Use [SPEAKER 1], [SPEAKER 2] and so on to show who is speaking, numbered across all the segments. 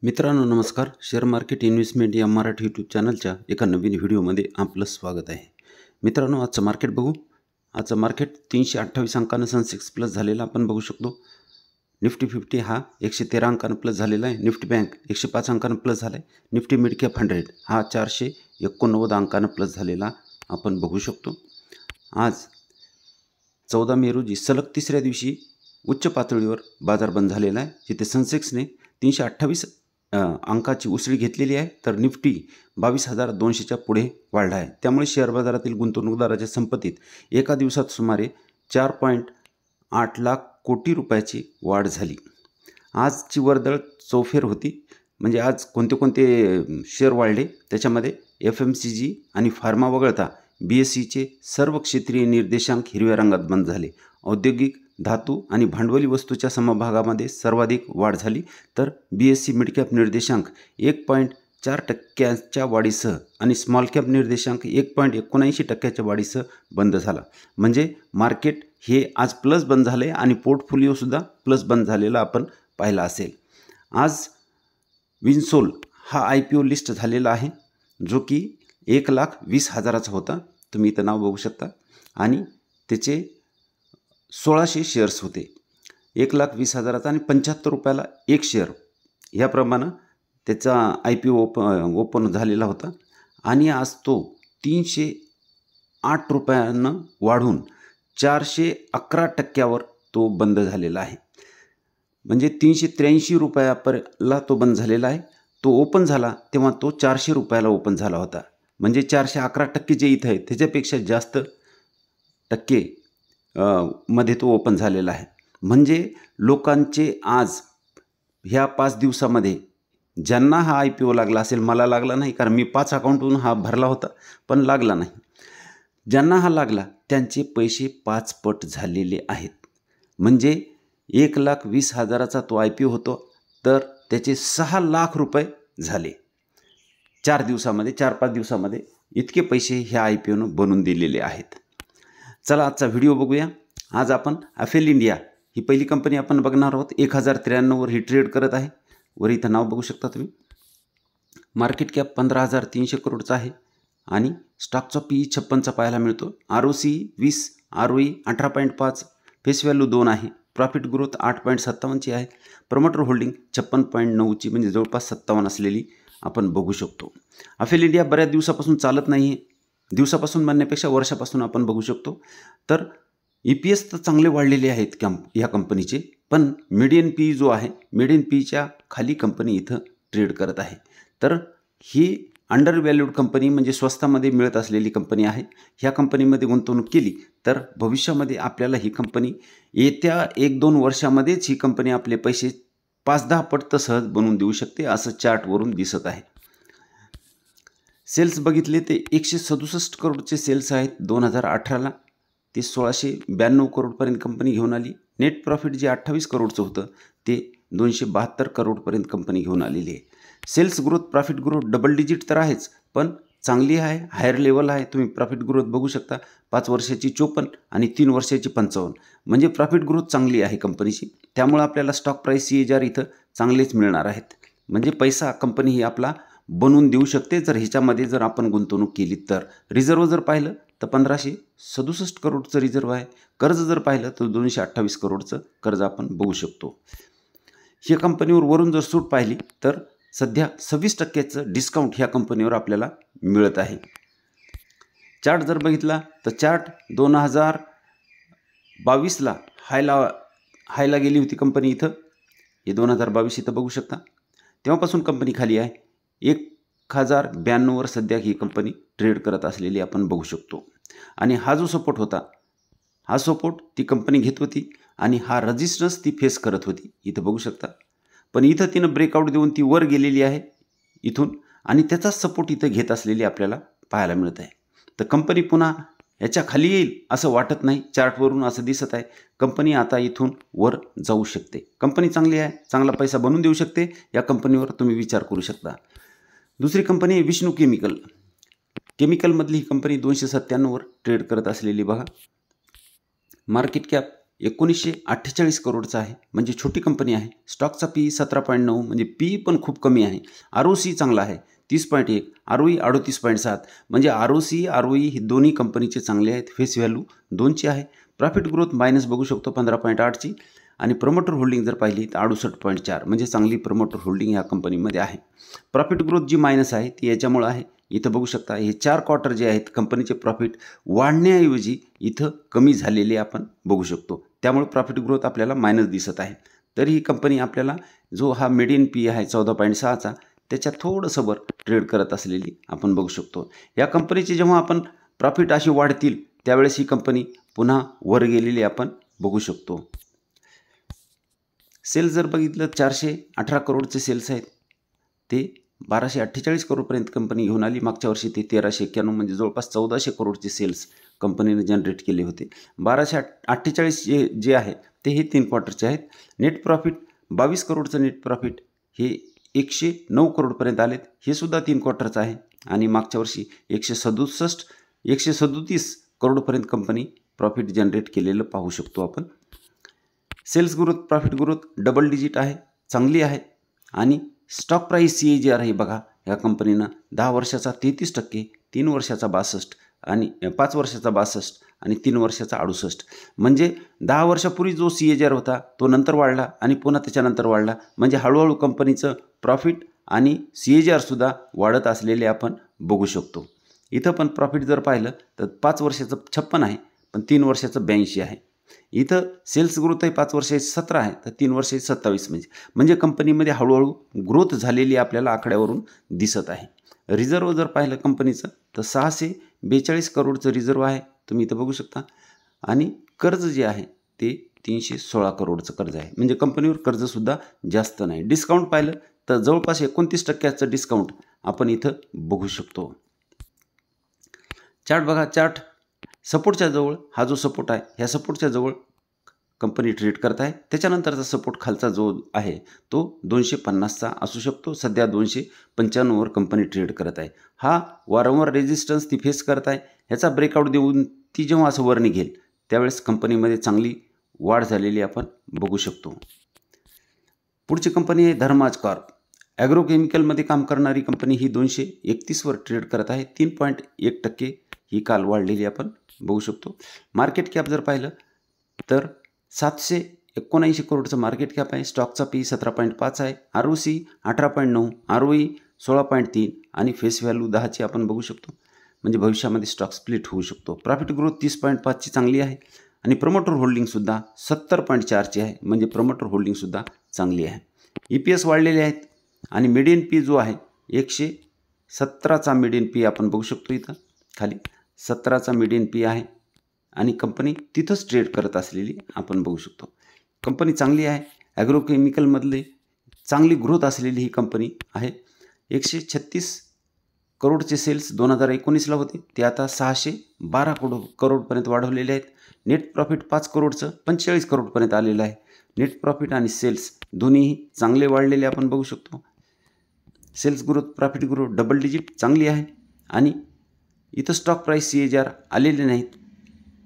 [SPEAKER 1] मित्रांनो नमस्कार. Share market investment या मराठी यूट्यूब चॅनलच्या एका नवीन व्हिडिओमध्ये आपलं स्वागत आहे. मित्रांनो आजचं मार्केट बघू. आजचं मार्केट 328 अंकानं सेन्सेक्स प्लस झालेला आपण बघू शकतो. निफ्टी 50 हा 113 अंकानं प्लस झालेला आहे. निफ्टी बँक 105 अंकानं प्लस झाला आहे. निफ्टी मिड कॅप 100 हा 489 अंकानं प्लस झालेला आपण बघू शकतो. आज 14 मे रोजी सलग तिसऱ्या दिवशी उच्च पातळीवर बाजार बंद झालेला आहे, जिथे सेन्सेक्सने 328 अंकाची उसळी घेतलेली आहे, तर निफ्टी 22,200च्या पुढे वाढला आहे. त्यामुळे शेअर बाजारातील गुंतवणूकदाराच्या संपत्तीत एका दिवसात सुमारे 4.8 लाख कोटी रुपयाची वाढ झाली. आजची वर्दळ चौफेर होती. म्हणजे आज कोणते शेअर वाढले त्याच्यामध्ये FMCG आणि फार्मा वगळता BSEचे सर्व क्षेत्रीय निर्देशांक हिरव्या रंगात बंद झाले. औद्योगिक, धातू आणि भांडवली वस्तूच्या समभागामध्ये सर्वाधिक वाढ झाली, तर BSE मिड कॅप निर्देशांक 1.4% वाढीसह आणि स्मॉल कॅप निर्देशांक 1.79% वाढीसह बंद झाला. म्हणजे मार्केट हे आज प्लस बंद झाले आणि पोर्टफोलिओसुद्धा प्लस बंद झालेला आपण पाहिला असेल. आज विन्सोल हा IPO लिस्ट झालेला आहे, जो की 1,20,000चा होता. तुम्ही इथं नाव बघू शकता आणि त्याचे 1600 शेअर्स होते. 1,20,000चा आणि 75 रुपयाला एक शेअर याप्रमाणे त्याचा IPO ओपन झालेला होता आणि आज तो 308 रुपयानं वाढून 411% तो बंद झालेला आहे. म्हणजे 383 रुपयाला तो बंद झालेला आहे. तो ओपन झाला तेव्हा तो 400 रुपयाला ओपन झाला होता. म्हणजे 411% जे इथं आहे त्याच्यापेक्षा जास्त टक्के मध्ये तो ओपन झालेला आहे. म्हणजे लोकांचे आज ह्या 5 दिवसामध्ये ज्यांना हा IPO लागला असेल, मला लागला नाही कारण मी 5 अकाउंटवरून हा भरला होता पण लागला नाही. ज्यांना हा लागला त्यांचे पैसे 5 पट झालेले आहेत. म्हणजे 1,20,000चा तो IPO होतो, तर त्याचे 6 लाख रुपये झाले 4 दिवसामध्ये. 4-5 दिवसामध्ये इतके पैसे ह्या IPOनं बनवून दिलेले आहेत. चला आजचा व्हिडिओ बघूया. आज आपण अफेल इंडिया ही पहिली कंपनी आपण बघणार आहोत. 1093वर ही ट्रेड करत आहे. वर इथं नाव बघू शकता तुम्ही. मार्केट कॅप 15,300 करोडचा आहे आणि स्टॉकचा PE 56चा पाहायला मिळतो. ROCE 20, ROE 18.5, फेस व्हॅल्यू 2 आहे. प्रॉफिट ग्रोथ 8.57ची आहे. प्रमोटर होल्डिंग 56.9ची म्हणजे जवळपास 57 असलेली आपण बघू शकतो. अफेल इंडिया बऱ्याच दिवसापासून चालत नाही आहे. दिवसापासून म्हणण्यापेक्षा वर्षापासून आपण बघू शकतो. तर EPS तर चांगले वाढलेले आहेत या कंपनीचे, पण मीडियन PE जो आहे, मीडियन PEच्या खाली कंपनी इथं ट्रेड करत आहे. तर ही अंडर व्हॅल्यूड कंपनी म्हणजे स्वस्तामध्ये मिळत असलेली कंपनी आहे. ह्या कंपनीमध्ये गुंतवणूक केली तर भविष्यामध्ये आपल्याला ही कंपनी येत्या 1-2 वर्षामध्येच ही कंपनी आपले पैसे 5-10 पट तर सहज बनवून देऊ शकते, असं चार्टवरून दिसत आहे. सेल्स बघितले ते 167 करोडचे सेल्स आहेत 2018ला. ते 1692 करोडपर्यंत कंपनी घेऊन आली. नेट प्रॉफिट जे 28 करोडचं होतं ते 272 करोडपर्यंत कंपनी घेऊन आलेली आहे. Sales growth, profit growth double digit तर आहेच, पण चांगली आहे, हायर लेवल आहे. तुम्ही प्रॉफिट ग्रोथ बघू शकता. 5 वर्षाची 54 आणि 3 वर्षाची 55, म्हणजे प्रॉफिट ग्रोथ चांगली आहे कंपनीची. त्यामुळे आपल्याला स्टॉक प्राईस CAGR इथं चांगलेच मिळणार आहेत. म्हणजे पैसा कंपनी ही आपला बनवून देऊ शकते जर ह्याच्यामध्ये जर आपण गुंतवणूक केली तर. रिझर्व जर पाहिलं तर 1567 करोडचं रिझर्व आहे. कर्ज जर पाहिलं तर 228 करोडचं कर्ज आपण बघू शकतो. ह्या कंपनीवर वरून जर सूट पाहिली तर सध्या 26% डिस्काउंट ह्या कंपनीवर आपल्याला मिळत आहे. चार्ट जर बघितला तर चार्ट 2022ला हायला गेली होती कंपनी इथं. हे 2022 इथं बघू शकता. तेव्हापासून कंपनी खाली आहे. 1092वर सध्या ही कंपनी ट्रेड करत असलेली आपण बघू शकतो. आणि हा जो सपोर्ट होता, हा सपोर्ट ती कंपनी घेत होती आणि हा रेजिस्टन्स ती फेस करत होती. इथं बघू शकता. पण इथं तिनं ब्रेकआउट देऊन ती वर गेलेली आहे इथून आणि त्याचाच सपोर्ट इथं घेत असलेली आपल्याला पाहायला मिळत आहे. तर कंपनी पुन्हा याच्या खाली येईल असं वाटत नाही. चार्टवरून असं दिसत आहे कंपनी आता इथून वर जाऊ शकते. कंपनी चांगली आहे, चांगला पैसा बनवून देऊ शकते. या कंपनीवर तुम्ही विचार करू शकता. दुसरी कंपनी आहे विष्णू केमिकल. केमिकलमधली ही कंपनी 297वर ट्रेड करत असलेली बघा. मार्केट कॅप 1948 करोडचा आहे, म्हणजे छोटी कंपनी आहे. स्टॉकचा पी 17.9 म्हणजे पी पण खूप कमी आहे. ROC चांगला आहे 30.1, ROE 38.7 म्हणजे ROC ROE ही दोन्ही कंपनीचे चांगले आहेत. फेस व्हॅल्यू 2ची आहे. प्रॉफिट ग्रोथ मायनस बघू शकतो 15.8ची आणि प्रमोटर होल्डिंग जर पाहिली तर 68.4 म्हणजे चांगली प्रमोटर होल्डिंग ह्या कंपनीमध्ये आहे. प्रॉफिट ग्रोथ जी मायनस आहे ती याच्यामुळे आहे. इथं बघू शकता हे 4 क्वार्टर जे आहेत कंपनीचे प्रॉफिट वाढण्याऐवजी इथं कमी झालेले आपण बघू शकतो. त्यामुळे प्रॉफिट ग्रोथ आपल्याला मायनस दिसत आहे. तरी ही कंपनी आपल्याला जो हा मीडियन पी आहे 14.6चा त्याच्या थोडंसं वर ट्रेड करत असलेली आपण बघू शकतो. या कंपनीचे जेव्हा आपण प्रॉफिट अशी वाढतील त्यावेळेस ही कंपनी पुन्हा वर गेलेली आपण बघू शकतो. सेल्स जर बघितलं 418 करोडचे सेल्स आहेत. ते 1248 करोडपर्यंत कंपनी घेऊन आली. मागच्या वर्षी ते 1391 म्हणजे जवळपास 1400 करोडचे सेल्स कंपनीने जनरेट केले होते. 1248 जे आहे ते हे 3 क्वार्टरचे आहेत. नेट प्रॉफिट 22 करोडचं नेट प्रॉफिट हे 109 करोडपर्यंत आलेत. हे सुद्धा 3 क्वार्टरचं आहे आणि मागच्या वर्षी 137 करोडपर्यंत कंपनी प्रॉफिट जनरेट केलेलं पाहू शकतो आपण. Sales growth profit growth double digit आहे, चांगली आहे आणि स्टॉक प्राईस CAGR आहे बघा या कंपनीनं 10 वर्षाचा 33%, 3 वर्षाचा 62 आणि 5 वर्षाचा 62 आणि 3 वर्षाचा 68 म्हणजे 10 वर्षापूर्वी जो CAGR होता तो नंतर वाढला आणि पुन्हा त्याच्यानंतर वाढला. म्हणजे हळूहळू कंपनीचं प्रॉफिट आणि CAGR सुद्धा वाढत असलेले आपण बघू शकतो. इथं पण प्रॉफिट जर पाहिलं तर 5 वर्षाचं 56 आहे पण 3 वर्षाचं 82 आहे. इथं सेल्स ग्रोथ आहे 5 वर्षाची 17 आहे तर 3 वर्षाची 27 म्हणजे कंपनीमध्ये हळूहळू ग्रोथ झालेली आपल्याला आकड्यावरून दिसत आहे. रिझर्व जर पाहिलं कंपनीचं तर 642 करोडचं रिझर्व आहे तुम्ही इथं बघू शकता आणि कर्ज जे आहे ते 316 करोडचं कर्ज आहे. म्हणजे कंपनीवर कर्जसुद्धा जास्त नाही. डिस्काउंट पाहिलं तर जवळपास 29% डिस्काउंट आपण इथं बघू शकतो. चार्ट बघा, चार्ट सपोर्टच्या जवळ हा जो सपोर्ट आहे ह्या सपोर्टच्या जवळ कंपनी ट्रेड करत आहे. त्याच्यानंतरचा सपोर्ट खालचा जो आहे तो 250चा असू शकतो. सध्या 295वर कंपनी ट्रेड करत आहे. हा वारंवार रेजिस्टन्स ती फेस करत आहे. ह्याचा ब्रेकआउट देऊन ती जेव्हा असं वर निघेल त्यावेळेस कंपनीमध्ये चांगली वाढ झालेली आपण बघू शकतो. पुढची कंपनी आहे धर्माज कॉर्प. ॲग्रोकेमिकलमध्ये काम करणारी कंपनी ही 231वर ट्रेड करत आहे. 3.1% ही काल वाढलेली आपण बघू शकतो. मार्केट कॅप जर पाहिलं तर 779 करोडचं मार्केट कॅप आहे. स्टॉकचा पी 17.5 आहे. ROC 18.9, ROE 16.3 आणि फेस व्हॅल्यू 10ची आपण बघू शकतो. म्हणजे भविष्यामध्ये स्टॉक स्प्लिट होऊ शकतो. प्रॉफिट ग्रोथ 30.5ची चांगली आहे आणि प्रमोटर होल्डिंगसुद्धा 70.4ची आहे. म्हणजे प्रमोटर होल्डिंगसुद्धा चांगली आहे. EPS वाढलेले आहेत आणि मीडियन पी जो आहे 117चा मीडियन पी आपण बघू शकतो. इथं खाली 17चा मीडियन पी आहे आणि कंपनी तिथंच ट्रेड करत असलेली आपण बघू शकतो. कंपनी चांगली आहे. ॲग्रोकेमिकलमधले चांगली ग्रोथ असलेली ही कंपनी आहे. 136 करोडचे सेल्स 2019ला होते ते आता 612 करोडपर्यंत वाढवलेले आहेत. नेट प्रॉफिट 5 करोडचं 45 करोडपर्यंत आलेलं आहे. नेट प्रॉफिट आणि सेल्स दोन्हीही चांगले वाढलेले आपण बघू शकतो. Sales growth profit growth double digit चांगली आहे आणि इथं स्टॉक प्राईस CAGR आलेले नाहीत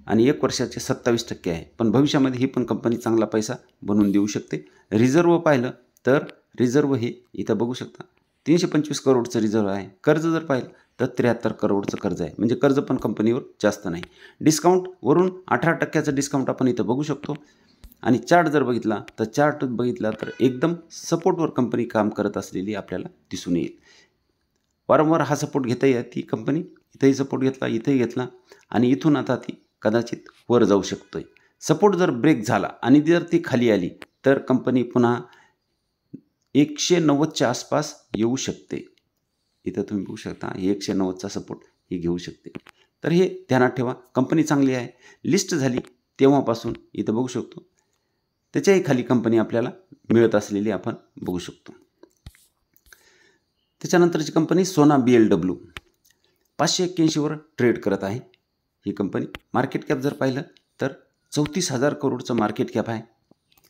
[SPEAKER 1] आणि 1 वर्षाचे 27% आहे. पण भविष्यामध्ये ही पण कंपनी चांगला पैसा बनवून देऊ शकते. रिझर्व पाहिलं तर रिझर्व हे इथं बघू शकता 325 करोडचं रिझर्व आहे. कर्ज जर पाहिलं तर 73 करोडचं कर्ज आहे. म्हणजे कर्ज पण कंपनीवर जास्त नाही. डिस्काउंटवरून 18%चं डिस्काउंट आपण इथं बघू शकतो. आणि चार्ट जर बघितला तर एकदम सपोर्टवर कंपनी काम करत असलेली आपल्याला दिसून येईल. वारंवार हा सपोर्ट घेता येते कंपनी. इथंही सपोर्ट घेतला, इथंही घेतला आणि इथून आता ती कदाचित वर जाऊ शकतोय. सपोर्ट जर ब्रेक झाला आणि जर ती खाली आली तर कंपनी पुन्हा 190च्या आसपास येऊ शकते. इथं तुम्ही बघू शकता 190चा सपोर्ट ही घेऊ शकते. तर हे ध्यानात ठेवा. कंपनी चांगली आहे. लिस्ट झाली तेव्हापासून इथं बघू शकतो त्याच्याही खाली कंपनी आपल्याला मिळत असलेली आपण बघू शकतो. त्याच्यानंतरची कंपनी सोना BLW 581वर ट्रेड करत आहे. ही कंपनी मार्केट कॅप जर पाहिलं तर 34,000 करोडचं मार्केट कॅप आहे.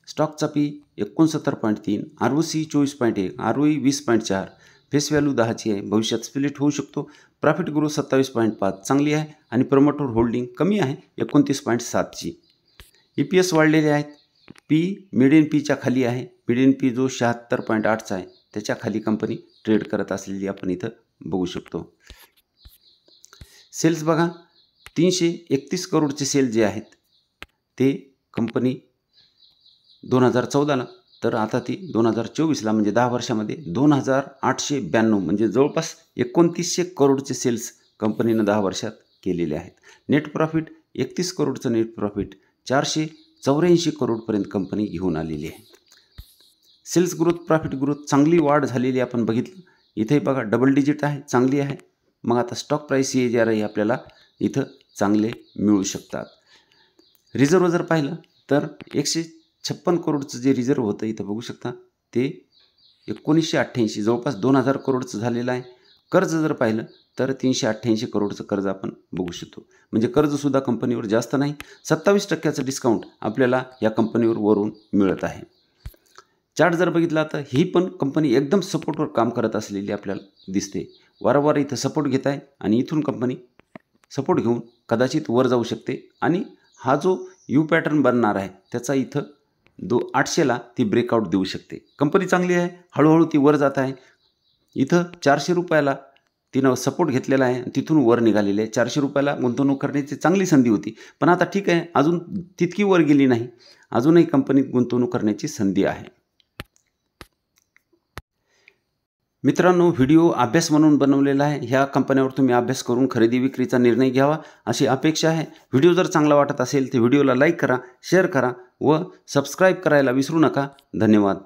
[SPEAKER 1] स्टॉकचा P 69.3, ROC 24.1, ROE 20.4, face value 10ची आहे. भविष्यात स्प्लिट होऊ शकतो. प्रॉफिट ग्रोथ 27.5 चांगली आहे आणि प्रमोटर होल्डिंग कमी आहे 29.7ची. EPS वाढलेले आहेत. पी मिडियन पीच्या खाली आहे. मिडियन पी जो 76.8चा आहे त्याच्या खाली कंपनी ट्रेड करत असलेली आपण इथं बघू शकतो. सेल्स बघा, 331 करोडचे सेल जे आहेत ते कंपनी 2014ला, तर आता ती 2024ला म्हणजे 10 वर्षामध्ये 2892 म्हणजे जवळपास 2900 करोडचे सेल्स कंपनीनं 10 वर्षात केलेले आहेत. नेट प्रॉफिट 31 करोडचं नेट प्रॉफिट 484 करोडपर्यंत कंपनी घेऊन आलेली आहे. सेल्स ग्रोथ, प्रॉफिट ग्रोथ चांगली वाढ झालेली आपण बघितलं. इथे बघा डबल डिजिट आहे, चांगली आहे. मग आता स्टॉक प्राईस CAGR आपल्याला इथं चांगले मिळू शकतात. रिझर्व जर पाहिलं तर 156 करोडचं जे रिझर्व होतं इथं बघू शकता ते 1988 जवळपास 2000 करोडचं झालेलं आहे. कर्ज जर पाहिलं तर 388 करोडचं कर्ज आपण बघू शकतो. म्हणजे कर्जसुद्धा कंपनीवर जास्त नाही. 27% डिस्काउंट आपल्याला या कंपनीवर वरून मिळत आहे. चार्ट जर बघितला तर ही पण कंपनी एकदम सपोर्टवर काम करत असलेली आपल्याला दिसते. वारंवार इथं सपोर्ट घेत आहे आणि इथून कंपनी सपोर्ट घेऊन कदाचित वर जाऊ शकते आणि हा जो यू पॅटर्न बनणार आहे त्याचा इथं 800ला ती ब्रेकआउट देऊ शकते. कंपनी चांगली आहे, हळूहळू ती वर जात आहे. इथं 400 रुपयाला तिनं सपोर्ट घेतलेला आहे, तिथून वर निघालेले आहे. 400 रुपयाला गुंतवणूक करण्याची चांगली संधी होती, पण आता ठीक आहे, अजून तितकी वर गेली नाही. अजूनही कंपनीत गुंतवणूक करण्याची संधी आहे. मित्रांनो, व्हिडिओ अभ्यास म्हणून बनवलेला आहे. ह्या कंपन्यावर तुम्ही अभ्यास करून खरेदी विक्रीचा निर्णय घ्यावा अशी अपेक्षा आहे. व्हिडिओ जर चांगला वाटत असेल तर व्हिडिओला लाईक करा, शेअर करा व सबस्क्राईब करायला विसरू नका. धन्यवाद.